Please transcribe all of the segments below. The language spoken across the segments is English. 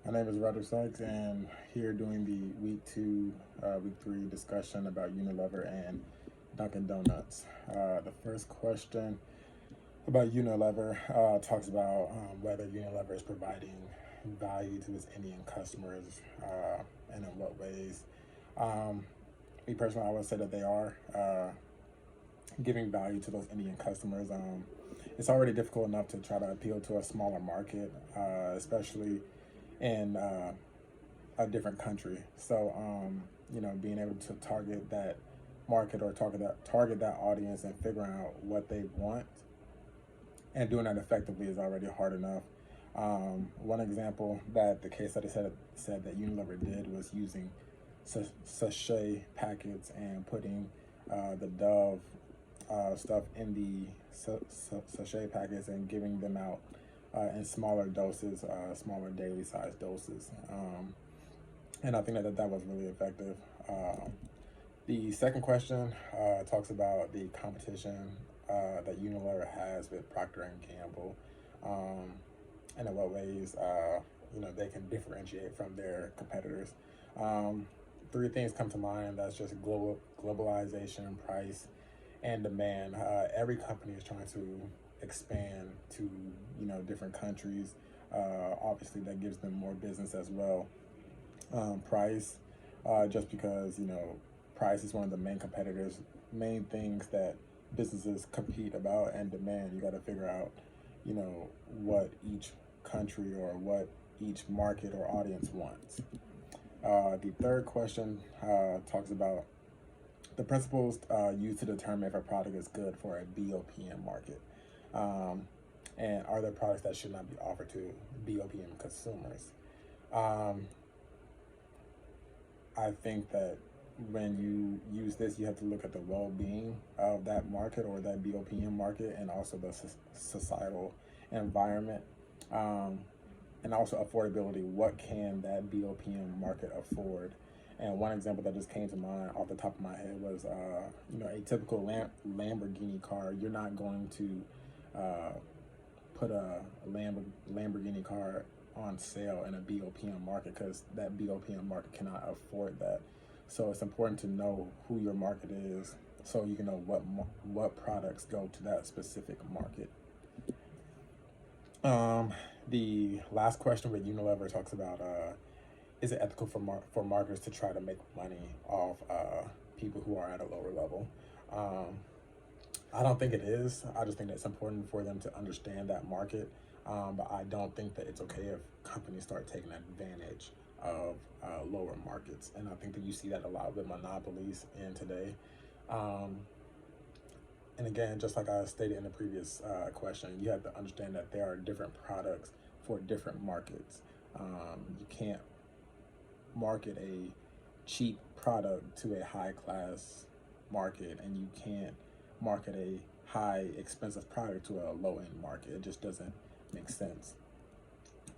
My name is Roderick Sykes, and here doing the week 3 discussion about Unilever and Dunkin' Donuts. The first question about Unilever talks about whether Unilever is providing value to its Indian customers and in what ways. Um, Me personally, I would say that they are giving value to those Indian customers. It's already difficult enough to try to appeal to a smaller market, especially in a different country. So, being able to target that market or target that audience and figuring out what they want and doing that effectively is already hard enough. One example that the case study said that Unilever did was using sachet packets and putting the Dove stuff in the sachet packets and giving them out in smaller doses, smaller daily size doses. And I think that was really effective. The second question talks about the competition that Unilever has with Procter and Gamble, and in what ways they can differentiate from their competitors. Three things come to mind. That's just globalization, price, and demand. Every company is trying to expand to different countries. Obviously, that gives them more business as well. Price, just because price is one of the main things that businesses compete about, and demand. You got to figure out what each country or what each market or audience wants. The third question talks about the principles used to determine if a product is good for a BOPM market. And are there products that should not be offered to BOPM consumers? Um, I think that when you use this, you have to look at the well-being of that market or that BOPM market, and also the societal environment, um, and also affordability. What can that BOPM market afford? And one example that just came to mind off the top of my head was, a typical Lamborghini car. You're not going to put a Lamborghini car on sale in a BOPM market, because that BOPM market cannot afford that. So it's important to know who your market is, so you can know what products go to that specific market. The last question with Unilever talks about, is it ethical for marketers to try to make money off people who are at a lower level? Um, I don't think it is. I just think that it's important for them to understand that market. But I don't think that it's okay if companies start taking advantage of lower markets. And I think that you see that a lot with monopolies in today. Um, and again, just like I stated in the previous question, you have to understand that there are different products for different markets. You can't market a cheap product to a high class market, and you can't market a high expensive product to a low end market. It just doesn't make sense.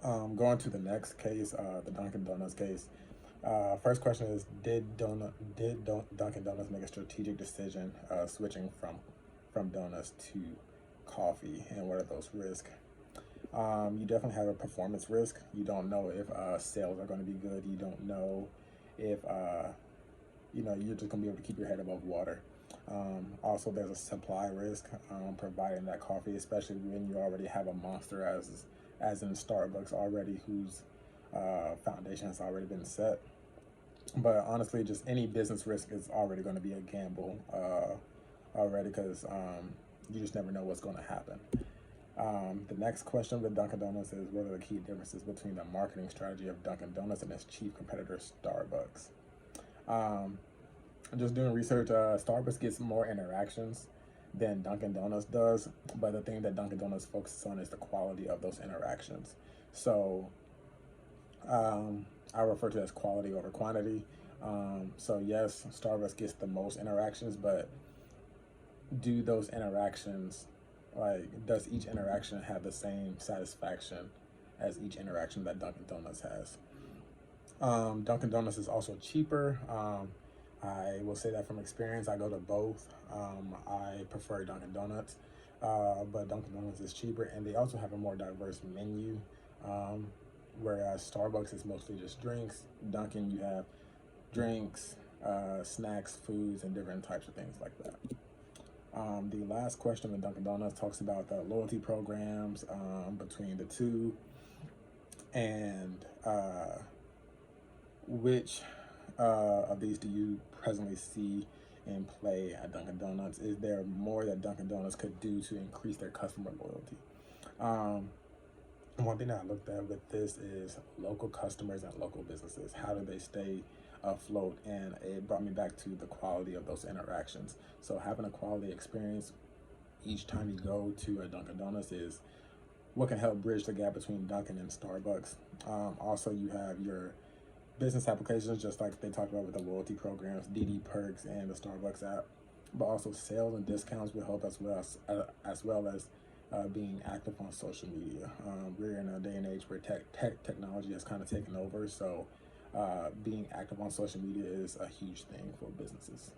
Going to the next case, the Dunkin' Donuts case. First question is: Dunkin' Donuts make a strategic decision switching from donuts to coffee, and what are those risks? You definitely have a performance risk. You don't know if sales are going to be good. You don't know if you're just going to be able to keep your head above water. Also, there's a supply risk providing that coffee, especially when you already have a monster as in Starbucks already, whose foundation has already been set. But honestly, just any business risk is already going to be a gamble already, because you just never know what's going to happen. The next question with Dunkin' Donuts is: what are the key differences between the marketing strategy of Dunkin' Donuts and its chief competitor, Starbucks? Um, just doing research, Starbucks gets more interactions than Dunkin' Donuts does, but the thing that Dunkin' Donuts focuses on is the quality of those interactions. So I refer to it as quality over quantity. So yes, Starbucks gets the most interactions, but do those interactions, does each interaction have the same satisfaction as each interaction that Dunkin' Donuts has? Dunkin' Donuts is also cheaper. I will say that from experience. I go to both. I prefer Dunkin' Donuts, but Dunkin' Donuts is cheaper, and they also have a more diverse menu. Um, whereas Starbucks is mostly just drinks. Dunkin', you have drinks, snacks, foods, and different types of things like that. The last question with Dunkin' Donuts talks about the loyalty programs between the two, and which of these do you presently see in play at Dunkin' Donuts? Is there more that Dunkin' Donuts could do to increase their customer loyalty? One thing that I looked at with this is local customers and local businesses. How do they stay afloat? And it brought me back to the quality of those interactions. So having a quality experience each time you go to a Dunkin' Donuts is what can help bridge the gap between Dunkin' and Starbucks. Also, you have your business applications, just like they talked about with the loyalty programs, DD Perks, and the Starbucks app. But also sales and discounts will help as well as being active on social media. We're in a day and age where technology has kind of taken over, so being active on social media is a huge thing for businesses.